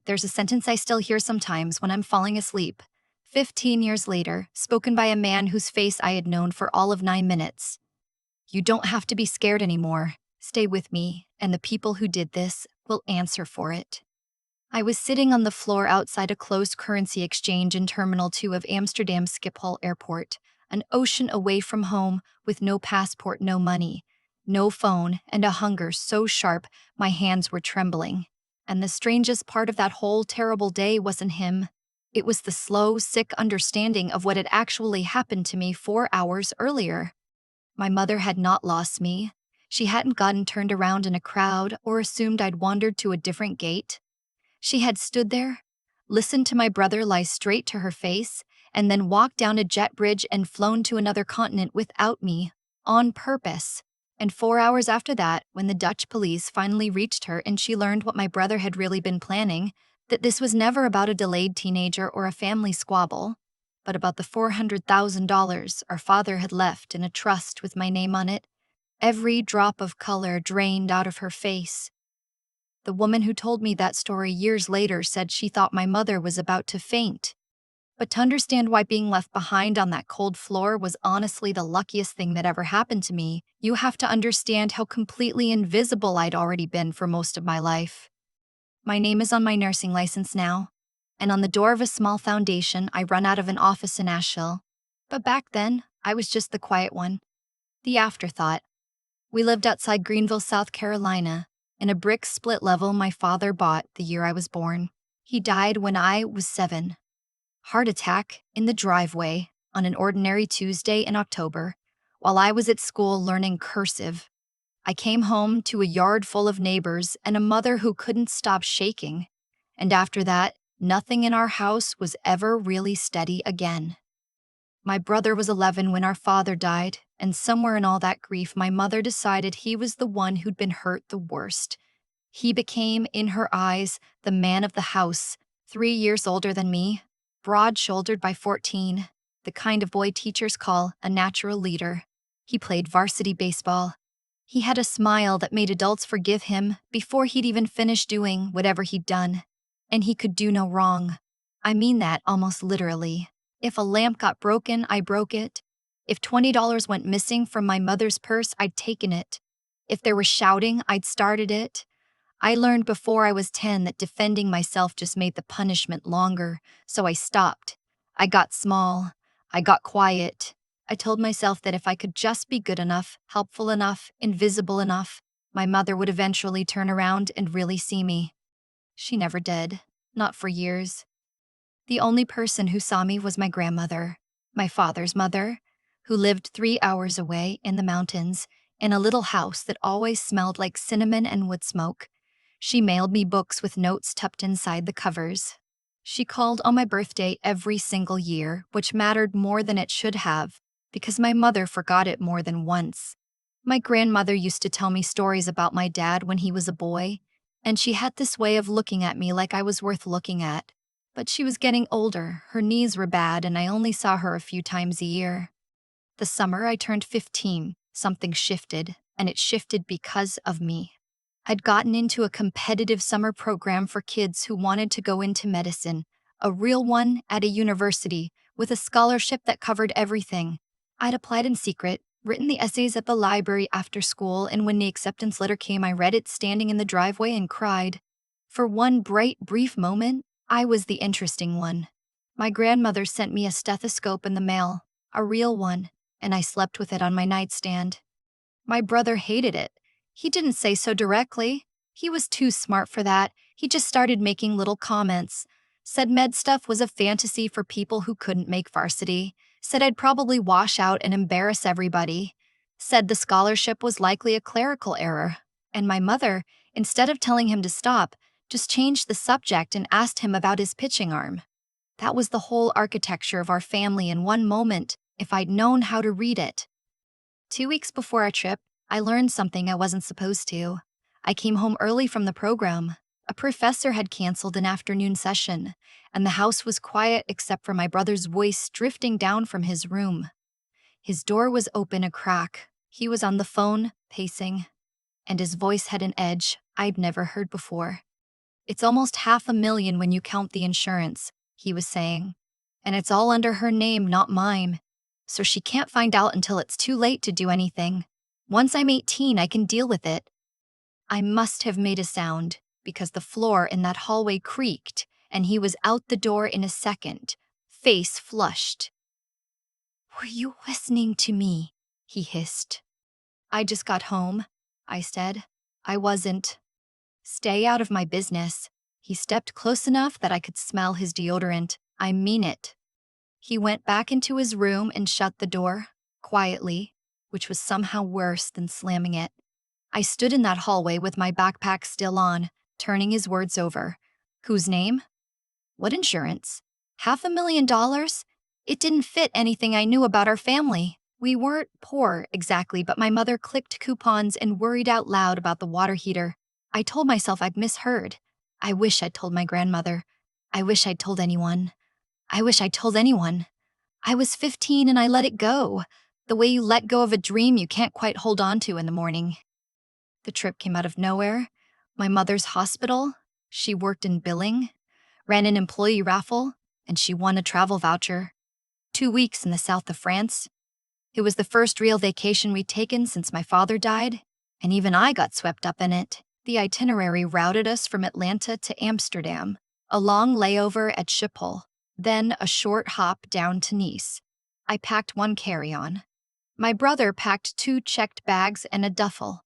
There's a sentence I still hear sometimes when I'm falling asleep. 15 years later, spoken by a man whose face I had known for all of 9 minutes. You don't have to be scared anymore. Stay with me, and the people who did this will answer for it. I was sitting on the floor outside a closed currency exchange in Terminal 2 of Amsterdam Schiphol Airport, an ocean away from home with no passport, no money, no phone, and a hunger so sharp my hands were trembling. And the strangest part of that whole terrible day wasn't him. It was the slow, sick understanding of what had actually happened to me 4 hours earlier. My mother had not lost me. She hadn't gotten turned around in a crowd or assumed I'd wandered to a different gate. She had stood there, listened to my brother lie straight to her face, and then walked down a jet bridge and flown to another continent without me, on purpose. And 4 hours after that, when the Dutch police finally reached her and she learned what my brother had really been planning, that this was never about a delayed teenager or a family squabble, but about the $400,000 our father had left in a trust with my name on it, every drop of color drained out of her face. The woman who told me that story years later said she thought my mother was about to faint. But to understand why being left behind on that cold floor was honestly the luckiest thing that ever happened to me, you have to understand how completely invisible I'd already been for most of my life. My name is on my nursing license now, and on the door of a small foundation I run out of an office in Asheville. But back then, I was just the quiet one, the afterthought. We lived outside Greenville, South Carolina, in a brick split level my father bought the year I was born. He died when I was 7. Heart attack in the driveway on an ordinary Tuesday in October, while I was at school learning cursive. I came home to a yard full of neighbors and a mother who couldn't stop shaking. And after that, nothing in our house was ever really steady again. My brother was 11 when our father died, and somewhere in all that grief, my mother decided he was the one who'd been hurt the worst. He became, in her eyes, the man of the house, 3 years older than me, broad-shouldered by 14, the kind of boy teachers call a natural leader. He played varsity baseball. He had a smile that made adults forgive him before he'd even finished doing whatever he'd done. And he could do no wrong. I mean that almost literally. If a lamp got broken, I broke it. If $20 went missing from my mother's purse, I'd taken it. If there was shouting, I'd started it. I learned before I was 10 that defending myself just made the punishment longer, so I stopped. I got small. I got quiet. I told myself that if I could just be good enough, helpful enough, invisible enough, my mother would eventually turn around and really see me. She never did. Not for years. The only person who saw me was my grandmother, my father's mother, who lived 3 hours away in the mountains in a little house that always smelled like cinnamon and wood smoke. She mailed me books with notes tucked inside the covers. She called on my birthday every single year, which mattered more than it should have, because my mother forgot it more than once. My grandmother used to tell me stories about my dad when he was a boy, and she had this way of looking at me like I was worth looking at. But she was getting older, her knees were bad, and I only saw her a few times a year. The summer I turned 15, something shifted, and it shifted because of me. I'd gotten into a competitive summer program for kids who wanted to go into medicine, a real one at a university, with a scholarship that covered everything. I'd applied in secret, written the essays at the library after school, and when the acceptance letter came, I read it standing in the driveway and cried. For one bright, brief moment, I was the interesting one. My grandmother sent me a stethoscope in the mail, a real one, and I slept with it on my nightstand. My brother hated it. He didn't say so directly. He was too smart for that. He just started making little comments. Said med stuff was a fantasy for people who couldn't make varsity. Said I'd probably wash out and embarrass everybody. Said the scholarship was likely a clerical error. And my mother, instead of telling him to stop, just changed the subject and asked him about his pitching arm. That was the whole architecture of our family in one moment, if I'd known how to read it. 2 weeks before our trip, I learned something I wasn't supposed to. I came home early from the program. A professor had canceled an afternoon session, and the house was quiet except for my brother's voice drifting down from his room. His door was open a crack. He was on the phone, pacing, and his voice had an edge I'd never heard before. It's almost 500,000 when you count the insurance, he was saying. And it's all under her name, not mine. So she can't find out until it's too late to do anything. Once I'm 18, I can deal with it. I must have made a sound, because the floor in that hallway creaked, and he was out the door in a second, face flushed. "Were you listening to me?" he hissed. "I just got home," I said. "I wasn't." "Stay out of my business." He stepped close enough that I could smell his deodorant. "I mean it." He went back into his room and shut the door, quietly, which was somehow worse than slamming it. I stood in that hallway with my backpack still on, turning his words over. Whose name? What insurance? $500,000? It didn't fit anything I knew about our family. We weren't poor, exactly, but my mother clicked coupons and worried out loud about the water heater. I told myself I'd misheard. I wish I'd told my grandmother. I wish I'd told anyone. I wish I'd told anyone. I was 15 and I let it go. The way you let go of a dream you can't quite hold on to in the morning. The trip came out of nowhere. My mother's hospital. She worked in billing, ran an employee raffle, and she won a travel voucher. 2 weeks in the south of France. It was the first real vacation we'd taken since my father died, and even I got swept up in it. The itinerary routed us from Atlanta to Amsterdam, a long layover at Schiphol, then a short hop down to Nice. I packed one carry-on. My brother packed 2 checked bags and a duffel.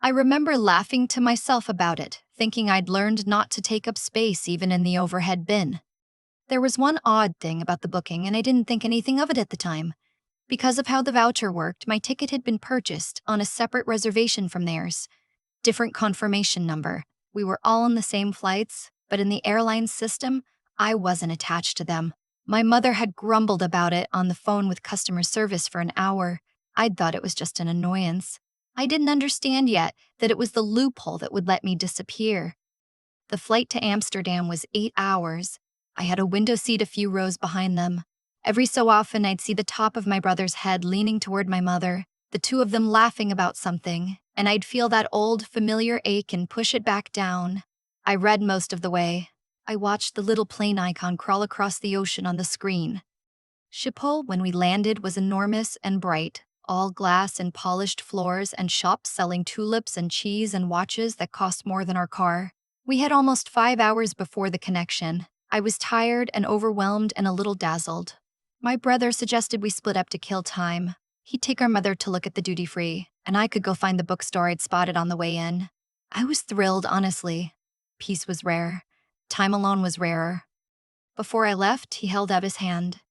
I remember laughing to myself about it, thinking I'd learned not to take up space even in the overhead bin. There was one odd thing about the booking, and I didn't think anything of it at the time. Because of how the voucher worked, my ticket had been purchased on a separate reservation from theirs. Different confirmation number. We were all on the same flights, but in the airline system, I wasn't attached to them. My mother had grumbled about it on the phone with customer service for an hour. I'd thought it was just an annoyance. I didn't understand yet that it was the loophole that would let me disappear. The flight to Amsterdam was 8 hours. I had a window seat a few rows behind them. Every so often, I'd see the top of my brother's head leaning toward my mother, the two of them laughing about something, and I'd feel that old, familiar ache and push it back down. I read most of the way. I watched the little plane icon crawl across the ocean on the screen. Schiphol, when we landed, was enormous and bright, all glass and polished floors and shops selling tulips and cheese and watches that cost more than our car. We had almost 5 hours before the connection. I was tired and overwhelmed and a little dazzled. My brother suggested we split up to kill time. He'd take our mother to look at the duty-free, and I could go find the bookstore I'd spotted on the way in. I was thrilled, honestly. Peace was rare. Time alone was rarer. Before I left, he held out his hand.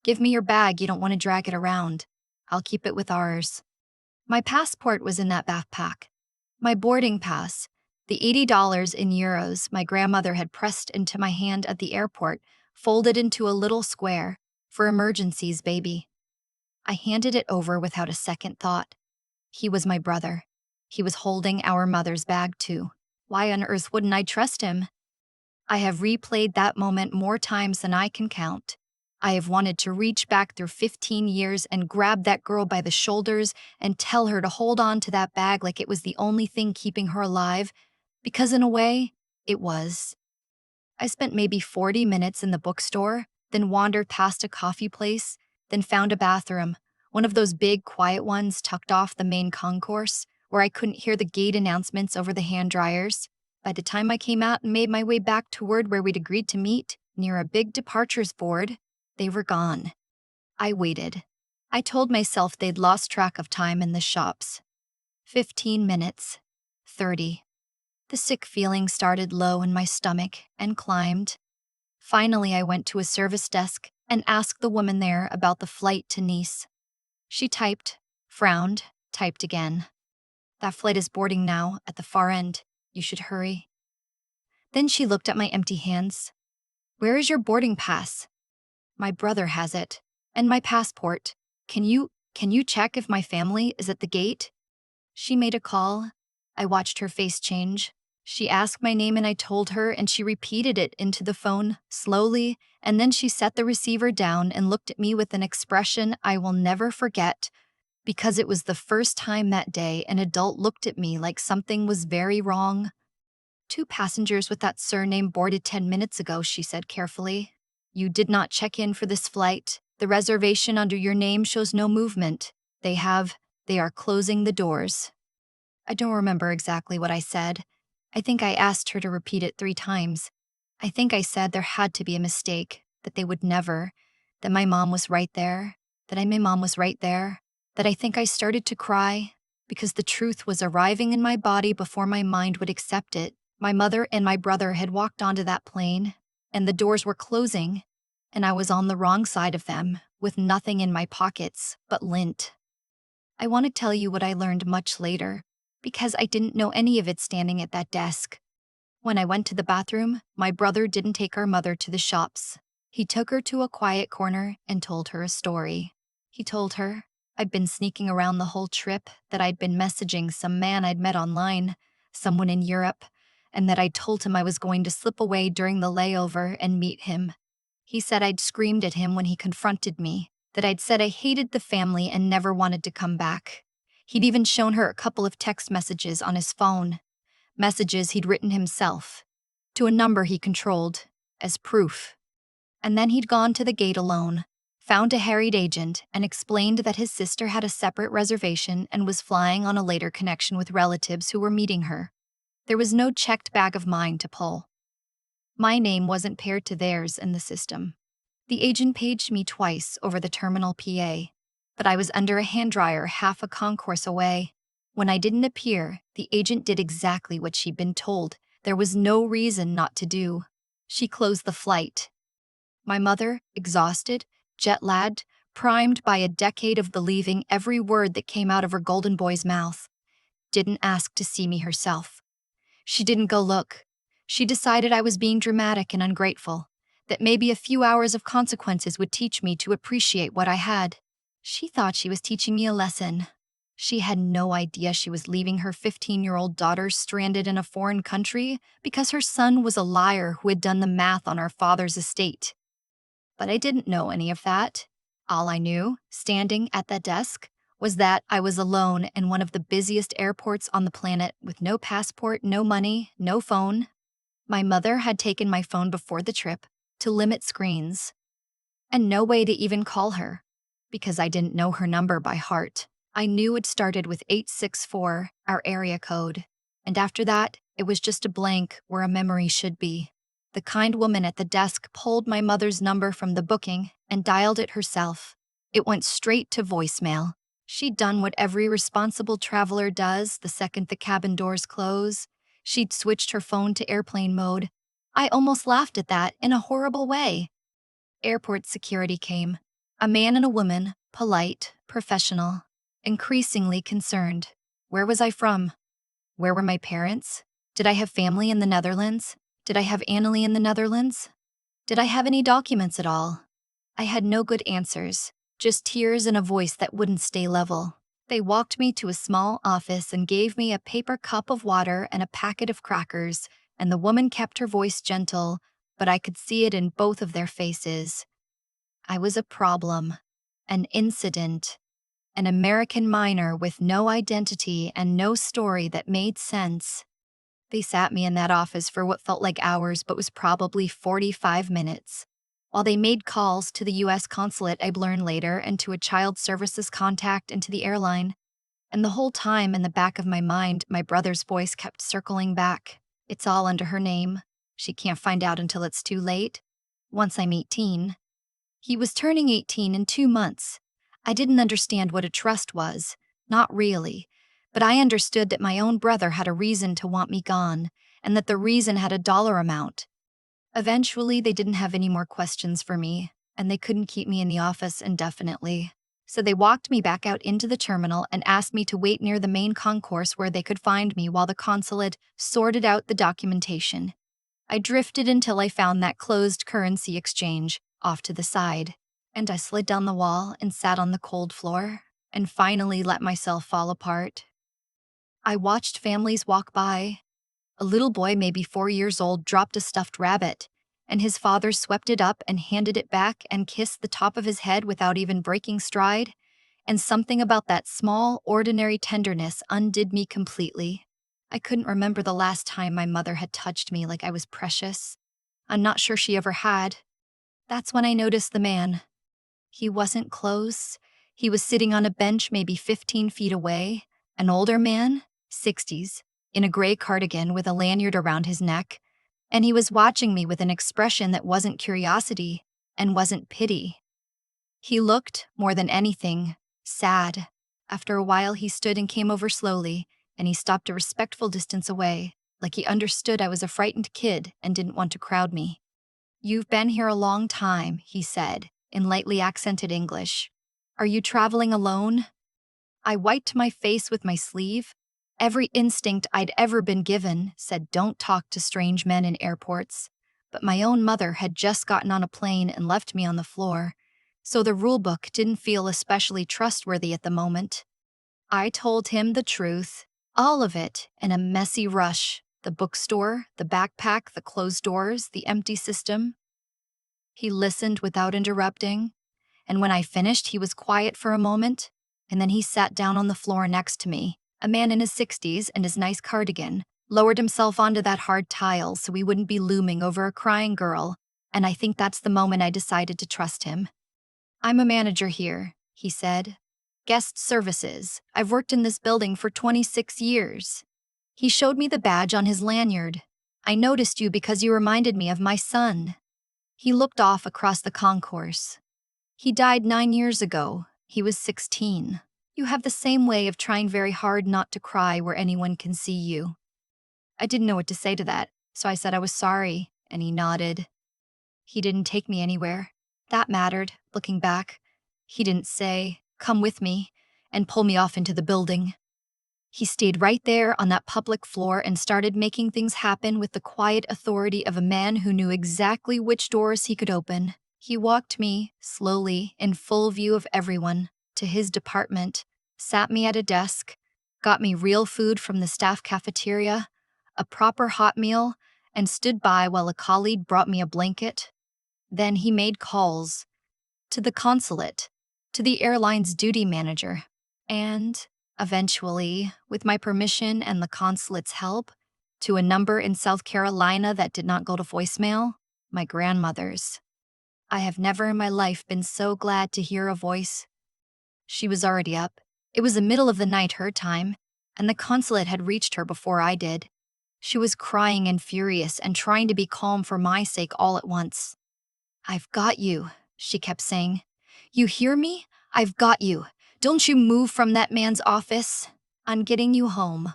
"Give me your bag, you don't want to drag it around. I'll keep it with ours." My passport was in that backpack. My boarding pass, the $80 in euros my grandmother had pressed into my hand at the airport, folded into a little square, for emergencies, baby. I handed it over without a second thought. He was my brother. He was holding our mother's bag too. Why on earth wouldn't I trust him? I have replayed that moment more times than I can count. I have wanted to reach back through 15 years and grab that girl by the shoulders and tell her to hold on to that bag like it was the only thing keeping her alive, because in a way, it was. I spent maybe 40 minutes in the bookstore, then wandered past a coffee place, then found a bathroom, one of those big, quiet ones tucked off the main concourse, where I couldn't hear the gate announcements over the hand dryers. By the time I came out and made my way back toward where we'd agreed to meet, near a big departures board, they were gone. I waited. I told myself they'd lost track of time in the shops. 15 minutes. 30. The sick feeling started low in my stomach and climbed. Finally, I went to a service desk and asked the woman there about the flight to Nice. She typed, frowned, typed again. "That flight is boarding now, at the far end. You should hurry." Then she looked at my empty hands. "Where is your boarding pass?" "My brother has it. And my passport. Can you check if my family is at the gate?" She made a call. I watched her face change. She asked my name and I told her, and she repeated it into the phone, slowly, and then she set the receiver down and looked at me with an expression I will never forget, because it was the first time that day an adult looked at me like something was very wrong. 2 passengers with that surname boarded 10 minutes ago, she said carefully. You did not check in for this flight. The reservation under your name shows no movement. They are closing the doors. I don't remember exactly what I said. I think I asked her to repeat it 3 times. I think I said there had to be a mistake, that they would never, that my mom was right there, my mom was right there, that I think I started to cry because the truth was arriving in my body before my mind would accept it. My mother and my brother had walked onto that plane, and the doors were closing, and I was on the wrong side of them, with nothing in my pockets but lint. I want to tell you what I learned much later, because I didn't know any of it standing at that desk. When I went to the bathroom, my brother didn't take our mother to the shops. He took her to a quiet corner and told her a story. He told her I'd been sneaking around the whole trip, that I'd been messaging some man I'd met online, someone in Europe, and that I'd told him I was going to slip away during the layover and meet him. He said I'd screamed at him when he confronted me, that I'd said I hated the family and never wanted to come back. He'd even shown her a couple of text messages on his phone, messages he'd written himself, to a number he controlled, as proof. And then he'd gone to the gate alone, found a harried agent, and explained that his sister had a separate reservation and was flying on a later connection with relatives who were meeting her. There was no checked bag of mine to pull. My name wasn't paired to theirs in the system. The agent paged me twice over the terminal PA, but I was under a hand dryer half a concourse away. When I didn't appear, the agent did exactly what she'd been told. There was no reason not to do. She closed the flight. My mother, exhausted, jet-lagged, primed by a decade of believing every word that came out of her golden boy's mouth, didn't ask to see me herself. She didn't go look. She decided I was being dramatic and ungrateful, that maybe a few hours of consequences would teach me to appreciate what I had. She thought she was teaching me a lesson. She had no idea she was leaving her 15-year-old daughter stranded in a foreign country because her son was a liar who had done the math on our father's estate. But I didn't know any of that. All I knew, standing at that desk, was that I was alone in one of the busiest airports on the planet with no passport, no money, no phone. My mother had taken my phone before the trip to limit screens, and no way to even call her, because I didn't know her number by heart. I knew it started with 864, our area code, and after that, it was just a blank where a memory should be. The kind woman at the desk pulled my mother's number from the booking and dialed it herself. It went straight to voicemail. She'd done what every responsible traveler does the second the cabin doors close. She'd switched her phone to airplane mode. I almost laughed at that in a horrible way. Airport security came. A man and a woman, polite, professional, increasingly concerned. Where was I from? Where were my parents? Did I have family in the Netherlands? Did I have Annalie in the Netherlands? Did I have any documents at all? I had no good answers, just tears and a voice that wouldn't stay level. They walked me to a small office and gave me a paper cup of water and a packet of crackers, and the woman kept her voice gentle, but I could see it in both of their faces. I was a problem, an incident, an American minor with no identity and no story that made sense. They sat me in that office for what felt like hours but was probably 45 minutes. While they made calls to the U.S. consulate, I'd learn later, and to a child services contact and to the airline. And the whole time in the back of my mind, my brother's voice kept circling back. It's all under her name. She can't find out until it's too late. Once I'm 18. He was turning 18 in 2 months. I didn't understand what a trust was. Not really. But I understood that my own brother had a reason to want me gone, and that the reason had a dollar amount. Eventually, they didn't have any more questions for me, and they couldn't keep me in the office indefinitely. So they walked me back out into the terminal and asked me to wait near the main concourse where they could find me while the consulate sorted out the documentation. I drifted until I found that closed currency exchange off to the side, and I slid down the wall and sat on the cold floor, and finally let myself fall apart. I watched families walk by. A little boy, maybe 4 years old, dropped a stuffed rabbit, and his father swept it up and handed it back and kissed the top of his head without even breaking stride, and something about that small, ordinary tenderness undid me completely. I couldn't remember the last time my mother had touched me like I was precious. I'm not sure she ever had. That's when I noticed the man. He wasn't close. He was sitting on a bench maybe 15 feet away, an older man, 60s, in a gray cardigan with a lanyard around his neck, and he was watching me with an expression that wasn't curiosity and wasn't pity. He looked, more than anything, sad. After a while, he stood and came over slowly, and he stopped a respectful distance away, like he understood I was a frightened kid and didn't want to crowd me. "You've been here a long time," he said, in lightly accented English. "Are you traveling alone?" I wiped my face with my sleeve. Every instinct I'd ever been given said don't talk to strange men in airports, but my own mother had just gotten on a plane and left me on the floor, so the rulebook didn't feel especially trustworthy at the moment. I told him the truth, all of it, in a messy rush. The bookstore, the backpack, the closed doors, the empty system. He listened without interrupting, and when I finished, he was quiet for a moment, and then he sat down on the floor next to me, a man in his 60s and his nice cardigan, lowered himself onto that hard tile so he wouldn't be looming over a crying girl, and I think that's the moment I decided to trust him. "I'm a manager here," he said. "Guest services. I've worked in this building for 26 years. He showed me the badge on his lanyard. "I noticed you because you reminded me of my son." He looked off across the concourse. "He died 9 years ago. He was 16. You have the same way of trying very hard not to cry where anyone can see you." I didn't know what to say to that, so I said I was sorry, and he nodded. He didn't take me anywhere. That mattered, looking back. He didn't say, "Come with me," and pull me off into the building. He stayed right there on that public floor and started making things happen with the quiet authority of a man who knew exactly which doors he could open. He walked me, slowly, in full view of everyone, to his department, sat me at a desk, got me real food from the staff cafeteria, a proper hot meal, and stood by while a colleague brought me a blanket. Then he made calls to the consulate, to the airline's duty manager, and, eventually, with my permission and the consulate's help, to a number in South Carolina that did not go to voicemail, my grandmother's. I have never in my life been so glad to hear a voice. She was already up. It was the middle of the night her time, and the consulate had reached her before I did. She was crying and furious and trying to be calm for my sake all at once. "I've got you," she kept saying. "You hear me? I've got you. Don't you move from that man's office. I'm getting you home."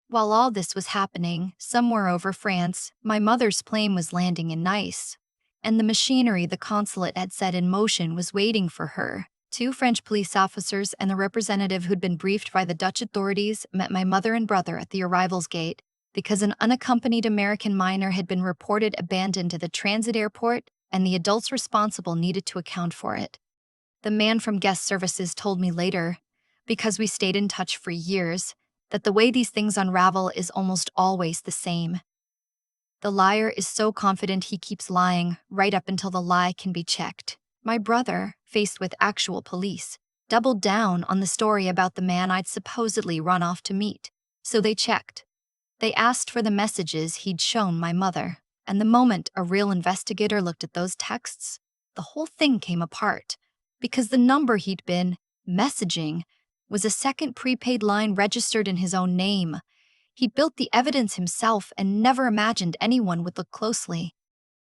While all this was happening, somewhere over France, my mother's plane was landing in Nice, and the machinery the consulate had set in motion was waiting for her. 2 French police officers and the representative who'd been briefed by the Dutch authorities met my mother and brother at the arrivals gate because an unaccompanied American minor had been reported abandoned at the transit airport and the adults responsible needed to account for it. The man from guest services told me later, because we stayed in touch for years, that the way these things unravel is almost always the same. The liar is so confident he keeps lying right up until the lie can be checked. My brother, faced with actual police, doubled down on the story about the man I'd supposedly run off to meet. So they checked. They asked for the messages he'd shown my mother, and the moment a real investigator looked at those texts, the whole thing came apart, because the number he'd been messaging was a second prepaid line registered in his own name. He'd built the evidence himself and never imagined anyone would look closely.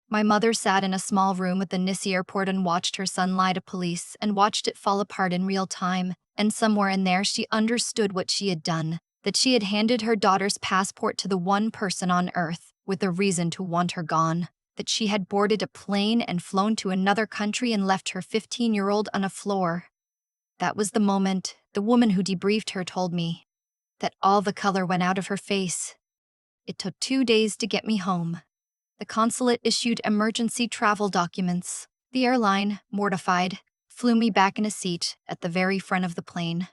My mother sat in a small room at the Nice airport and watched her son lie to police and watched it fall apart in real time, and somewhere in there she understood what she had done, that she had handed her daughter's passport to the one person on Earth with a reason to want her gone, that she had boarded a plane and flown to another country and left her 15-year-old on a floor. That was the moment the woman who debriefed her told me that all the color went out of her face. It took 2 days to get me home. The consulate issued emergency travel documents. The airline, mortified, flew me back in a seat at the very front of the plane,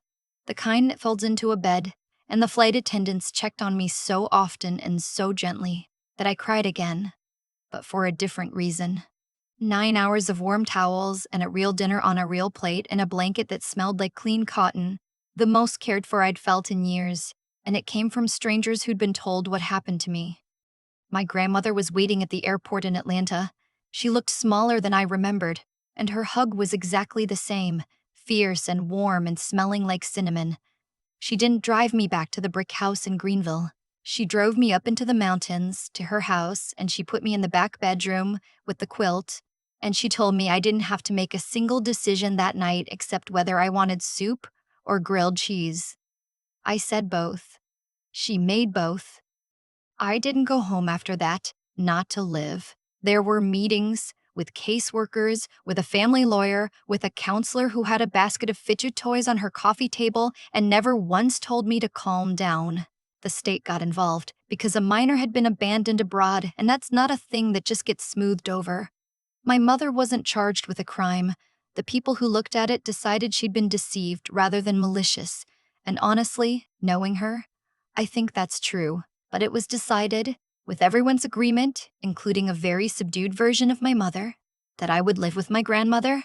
the kind that folds into a bed, and the flight attendants checked on me so often and so gently that I cried again, but for a different reason. 9 hours of warm towels and a real dinner on a real plate and a blanket that smelled like clean cotton, the most cared for I'd felt in years. and it came from strangers who'd been told what happened to me. My grandmother was waiting at the airport in Atlanta. She looked smaller than I remembered, and her hug was exactly the same, fierce and warm and smelling like cinnamon. She didn't drive me back to the brick house in Greenville. She drove me up into the mountains to her house, and she put me in the back bedroom with the quilt, and she told me I didn't have to make a single decision that night except whether I wanted soup or grilled cheese. I said both. She made both. I didn't go home after that, not to live. There were meetings with caseworkers, with a family lawyer, with a counselor who had a basket of fidget toys on her coffee table and never once told me to calm down. The state got involved because a minor had been abandoned abroad, and that's not a thing that just gets smoothed over. My mother wasn't charged with a crime. The people who looked at it decided she'd been deceived rather than malicious. And honestly, knowing her, I think that's true. But it was decided, with everyone's agreement, including a very subdued version of my mother, that I would live with my grandmother.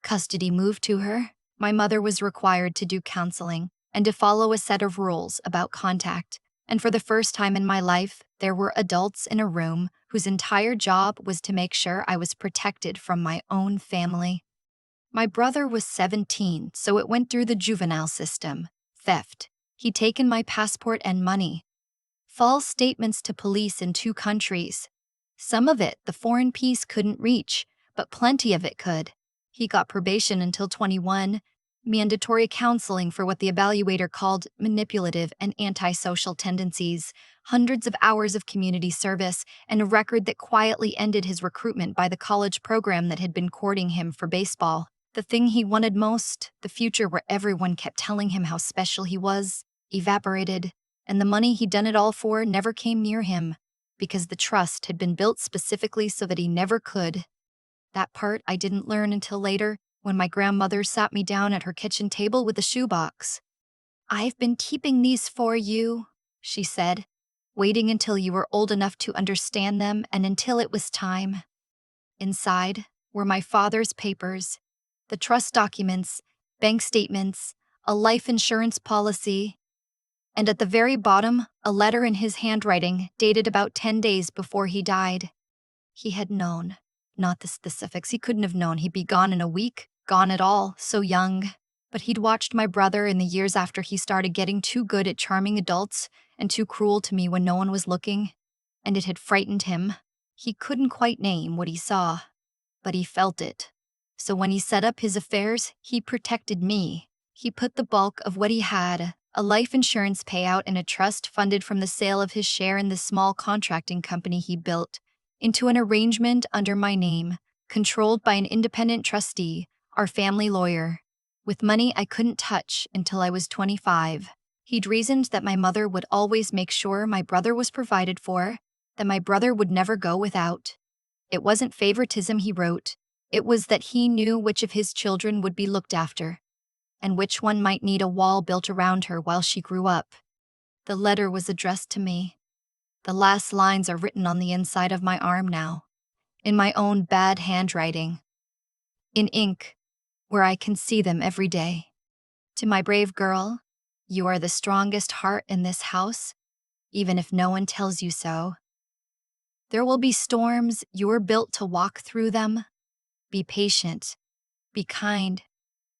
Custody moved to her. My mother was required to do counseling and to follow a set of rules about contact. And for the first time in my life, there were adults in a room whose entire job was to make sure I was protected from my own family. My brother was 17, so it went through the juvenile system. Theft. He'd taken my passport and money. False statements to police in 2 countries. Some of it the foreign piece couldn't reach, but plenty of it could. He got probation until 21, mandatory counseling for what the evaluator called manipulative and antisocial tendencies, hundreds of hours of community service, and a record that quietly ended his recruitment by the college program that had been courting him for baseball. The thing he wanted most, the future where everyone kept telling him how special he was, evaporated, and the money he'd done it all for never came near him, because the trust had been built specifically so that he never could. That part I didn't learn until later, when my grandmother sat me down at her kitchen table with a shoebox. "I've been keeping these for you," she said, "waiting until you were old enough to understand them and until it was time." Inside were my father's papers, the trust documents, bank statements, a life insurance policy, and at the very bottom, a letter in his handwriting dated about 10 days before he died. He had known. Not the specifics. He couldn't have known he'd be gone in a week, gone at all, so young. But he'd watched my brother in the years after he started getting too good at charming adults and too cruel to me when no one was looking, and it had frightened him. He couldn't quite name what he saw, but he felt it. So when he set up his affairs, he protected me. He put the bulk of what he had, a life insurance payout and a trust funded from the sale of his share in the small contracting company he built, into an arrangement under my name, controlled by an independent trustee, our family lawyer, with money I couldn't touch until I was 25. He'd reasoned that my mother would always make sure my brother was provided for, that my brother would never go without. It wasn't favoritism, he wrote. It was that he knew which of his children would be looked after, and which one might need a wall built around her while she grew up. The letter was addressed to me. The last lines are written on the inside of my arm now, in my own bad handwriting, in ink, where I can see them every day. To my brave girl, you are the strongest heart in this house, even if no one tells you so. There will be storms, you're built to walk through them. Be patient, be kind,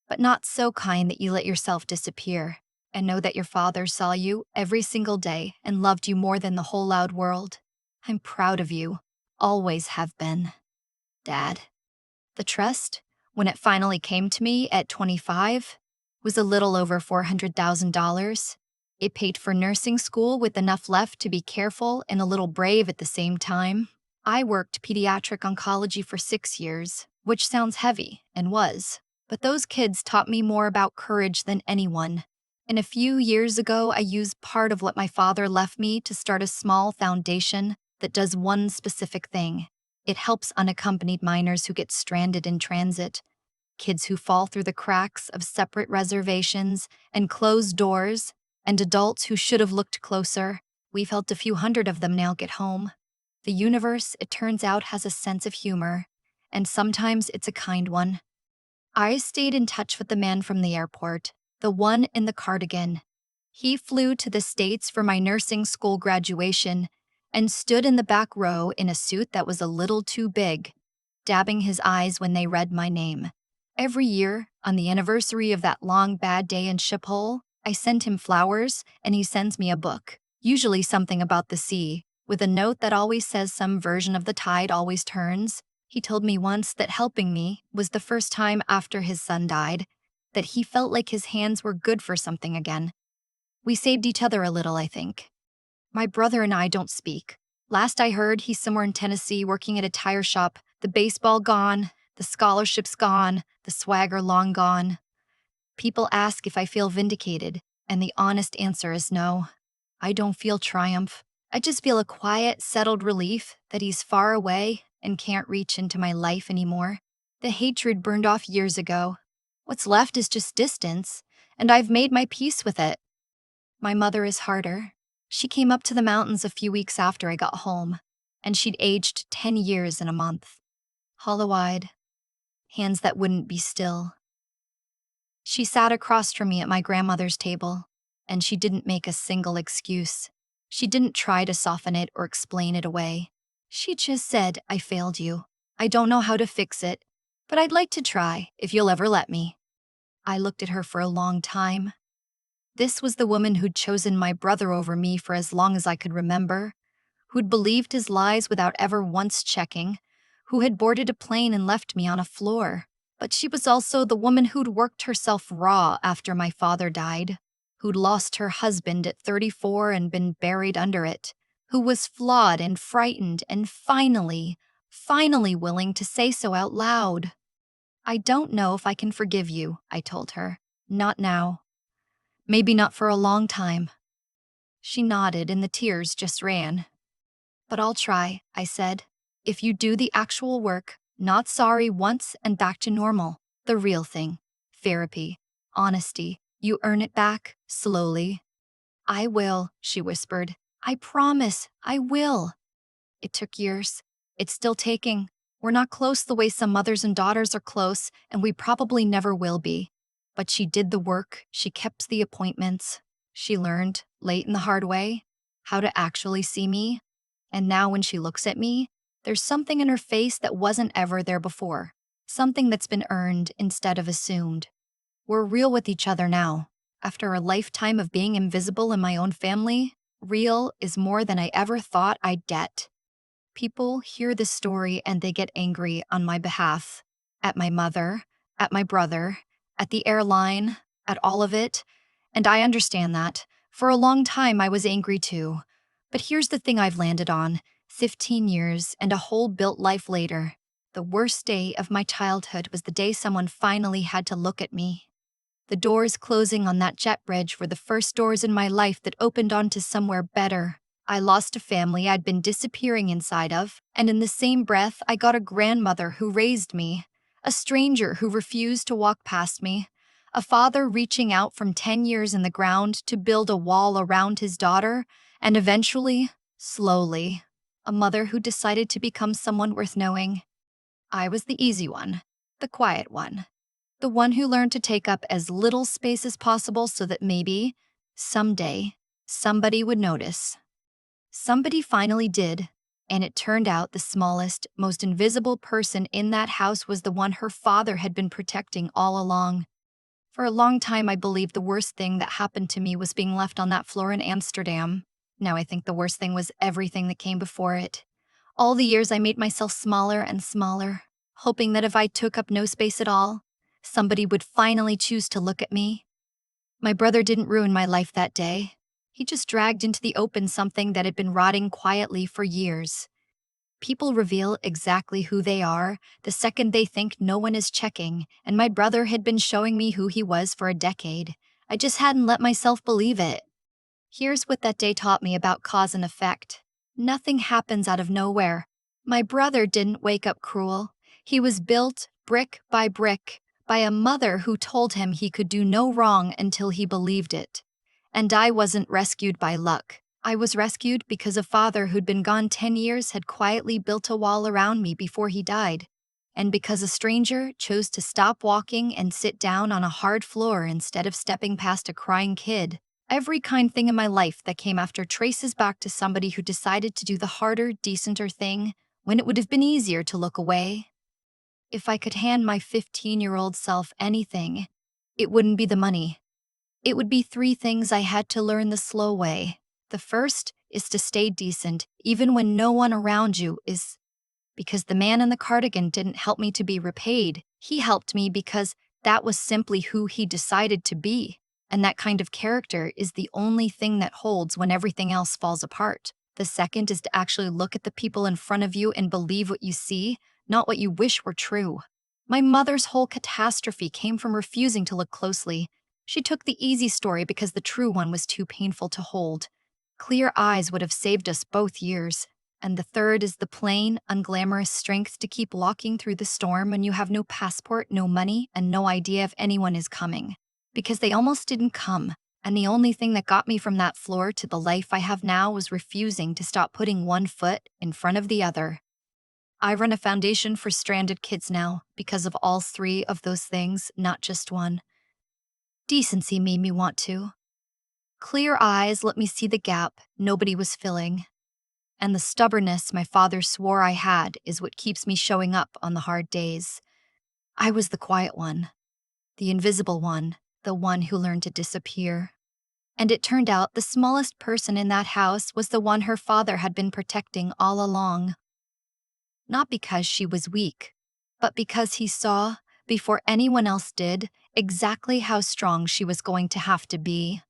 but not so kind that you let yourself disappear, and know that your father saw you every single day and loved you more than the whole loud world. I'm proud of you, always have been. Dad. The trust, when it finally came to me at 25, was a little over $400,000. It paid for nursing school with enough left to be careful and a little brave at the same time. I worked pediatric oncology for 6 years, which sounds heavy, and was. But those kids taught me more about courage than anyone. And a few years ago, I used part of what my father left me to start a small foundation that does one specific thing. It helps unaccompanied minors who get stranded in transit, kids who fall through the cracks of separate reservations and closed doors, and adults who should have looked closer. We've helped a few hundred of them now get home. The universe, it turns out, has a sense of humor, and sometimes it's a kind one. I stayed in touch with the man from the airport, the one in the cardigan. He flew to the States for my nursing school graduation and stood in the back row in a suit that was a little too big, dabbing his eyes when they read my name. Every year, on the anniversary of that long bad day in Shiphole, I send him flowers and he sends me a book, usually something about the sea, with a note that always says some version of the tide always turns. He told me once that helping me was the first time after his son died that he felt like his hands were good for something again. We saved each other a little, I think. My brother and I don't speak. Last I heard, he's somewhere in Tennessee working at a tire shop. The baseball gone, the scholarships gone, the swagger long gone. People ask if I feel vindicated, and the honest answer is no. I don't feel triumph. I just feel a quiet, settled relief that he's far away and can't reach into my life anymore. The hatred burned off years ago. What's left is just distance, and I've made my peace with it. My mother is harder. She came up to the mountains a few weeks after I got home, and she'd aged 10 years in a month. Hollow-eyed, hands that wouldn't be still. She sat across from me at my grandmother's table, and she didn't make a single excuse. She didn't try to soften it or explain it away. She just said, "I failed you. I don't know how to fix it, but I'd like to try, if you'll ever let me." I looked at her for a long time. This was the woman who'd chosen my brother over me for as long as I could remember, who'd believed his lies without ever once checking, who had boarded a plane and left me on a floor. But she was also the woman who'd worked herself raw after my father died, who'd lost her husband at 34 and been buried under it, who was flawed and frightened and finally willing to say so out loud. "I don't know if I can forgive you," I told her. "Not now. Maybe not for a long time." She nodded and the tears just ran. "But I'll try," I said. "If you do the actual work, not sorry once and back to normal, the real thing. Therapy, honesty, you earn it back, slowly." "I will," she whispered. "I promise, I will." It took years. It's still taking. We're not close the way some mothers and daughters are close, and we probably never will be. But she did the work, she kept the appointments. She learned, late in the hard way, how to actually see me. And now when she looks at me, there's something in her face that wasn't ever there before. Something that's been earned instead of assumed. We're real with each other now. After a lifetime of being invisible in my own family, real is more than I ever thought I'd get. People hear this story and they get angry on my behalf. At my mother, at my brother, at the airline, at all of it. And I understand that. For a long time I was angry too. But here's the thing I've landed on. 15 years and a whole built life later. The worst day of my childhood was the day someone finally had to look at me. The doors closing on that jet bridge were the first doors in my life that opened onto somewhere better. I lost a family I'd been disappearing inside of, and in the same breath, I got a grandmother who raised me, a stranger who refused to walk past me, a father reaching out from 10 years in the ground to build a wall around his daughter, and eventually, slowly, a mother who decided to become someone worth knowing. I was the easy one, the quiet one, the one who learned to take up as little space as possible so that maybe, someday, somebody would notice. Somebody finally did, and it turned out the smallest, most invisible person in that house was the one her father had been protecting all along. For a long time, I believed the worst thing that happened to me was being left on that floor in Amsterdam. Now I think the worst thing was everything that came before it. All the years I made myself smaller and smaller, hoping that if I took up no space at all, somebody would finally choose to look at me. My brother didn't ruin my life that day. He just dragged into the open something that had been rotting quietly for years. People reveal exactly who they are the second they think no one is checking, and my brother had been showing me who he was for a decade. I just hadn't let myself believe it. Here's what that day taught me about cause and effect. Nothing happens out of nowhere. My brother didn't wake up cruel. He was built, brick by brick, by a mother who told him he could do no wrong until he believed it. And I wasn't rescued by luck. I was rescued because a father who'd been gone 10 years had quietly built a wall around me before he died. And because a stranger chose to stop walking and sit down on a hard floor instead of stepping past a crying kid. Every kind thing in my life that came after traces back to somebody who decided to do the harder, decenter thing when it would have been easier to look away. If I could hand my 15-year-old self anything, it wouldn't be the money. It would be three things I had to learn the slow way. The first is to stay decent, even when no one around you is. Because the man in the cardigan didn't help me to be repaid. He helped me because that was simply who he decided to be. And that kind of character is the only thing that holds when everything else falls apart. The second is to actually look at the people in front of you and believe what you see, not what you wish were true. My mother's whole catastrophe came from refusing to look closely. She took the easy story because the true one was too painful to hold. Clear eyes would have saved us both years. And the third is the plain, unglamorous strength to keep walking through the storm when you have no passport, no money, and no idea if anyone is coming. Because they almost didn't come. And the only thing that got me from that floor to the life I have now was refusing to stop putting one foot in front of the other. I run a foundation for stranded kids now because of all three of those things, not just one. Decency made me want to. Clear eyes let me see the gap nobody was filling. And the stubbornness my father swore I had is what keeps me showing up on the hard days. I was the quiet one, the invisible one, the one who learned to disappear. And it turned out the smallest person in that house was the one her father had been protecting all along. Not because she was weak, but because he saw, before anyone else did, exactly how strong she was going to have to be.